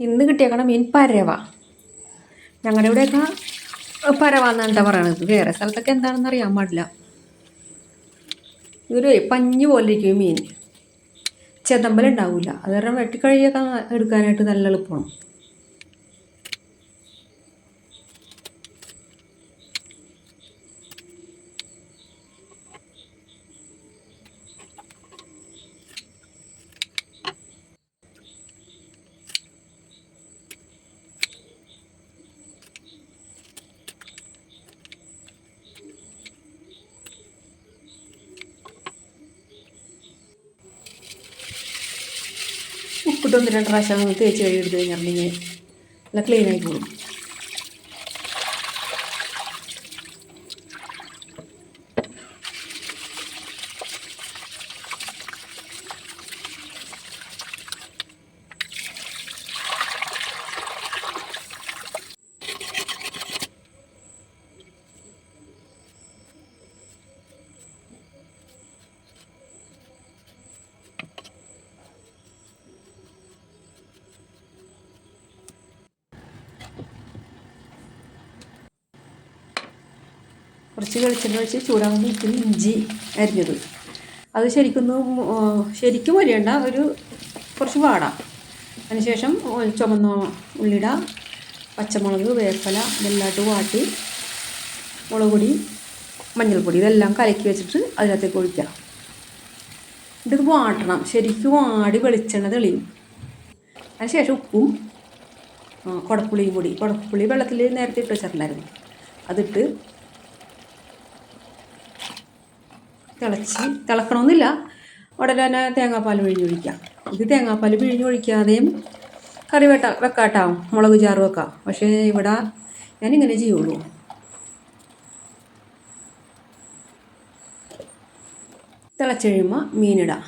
ഇന്ന് കിട്ടിയേക്കണ മീൻ പരവ. ഞങ്ങളുടെ ഇവിടെയൊക്കെ പരവാന്നാണ് എന്താ പറയണത്. വേറെ സ്ഥലത്തൊക്കെ എന്താണെന്ന് അറിയാൻ പാടില്ല. ഇതൊരു പഞ്ഞ് പോലെ ഇരിക്കും മീൻ. ചെതമ്പലുണ്ടാവില്ല. അത് കാരണം വെട്ടിക്കഴുകിയൊക്കെ എടുക്കാനായിട്ട് നല്ല എളുപ്പമാണ്. ഉപ്പിട്ട് 1-2 പ്രാവശ്യം തേച്ച് കഴുകി എടുത്ത് കഴിഞ്ഞിട്ടുണ്ടെങ്കിൽ നല്ല ക്ലീൻ ആയിക്കോളും. കുറച്ച് വെളിച്ചെണ്ണ ഒഴിച്ച് ചൂടാകുമ്പോൾ ഇത്തിരി ഇഞ്ചി അരിഞ്ഞത് അത് ശരിക്കും മൊരിയണ്ട, കുറച്ച് വാടാം. അതിനുശേഷം ചുമന്ന ഉള്ളിട, പച്ചമുളക്, വേപ്പില ഇതെല്ലാമായിട്ട് വാട്ടി മുളക് പൊടി, മഞ്ഞൾപ്പൊടി ഇതെല്ലാം കലക്കി വെച്ചിട്ട് അതിനകത്തേക്ക് ഒഴിക്കാം. ഇത് വാട്ടണം. ശരിക്കും വാടി വെളിച്ചെണ്ണ തെളിയും. അതിനുശേഷം ഉപ്പും കുടപ്പുളിയും കൂടി, കുടപ്പുളി വെള്ളത്തിൽ നേരത്തെ ഇട്ട് വെച്ചിട്ടുണ്ടായിരുന്നു, അതിട്ട് തിളക്കണമെന്നില്ല. ഉടനെ തന്നെ തേങ്ങാപ്പാൽ പിഴിഞ്ഞൊഴിക്കാം. ഇത് തേങ്ങാപ്പാൽ പിഴിഞ്ഞൊഴിക്കാതെയും കറി വെക്കാട്ടാവും, മുളക് ചാറ് വെക്കാം. പക്ഷേ ഇവിടെ ഞാനിങ്ങനെ ചെയ്യുള്ളൂ. തിളച്ച് കഴിയുമ്പോൾ മീനിടാം.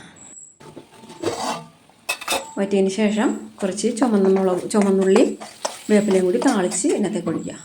വറ്റിയതിന് ശേഷം കുറച്ച് ചുമന്നുള്ളി വേപ്പിലയും കൂടി താളിച്ച് ഇതിനകത്തേക്ക് ഒഴിക്കാം.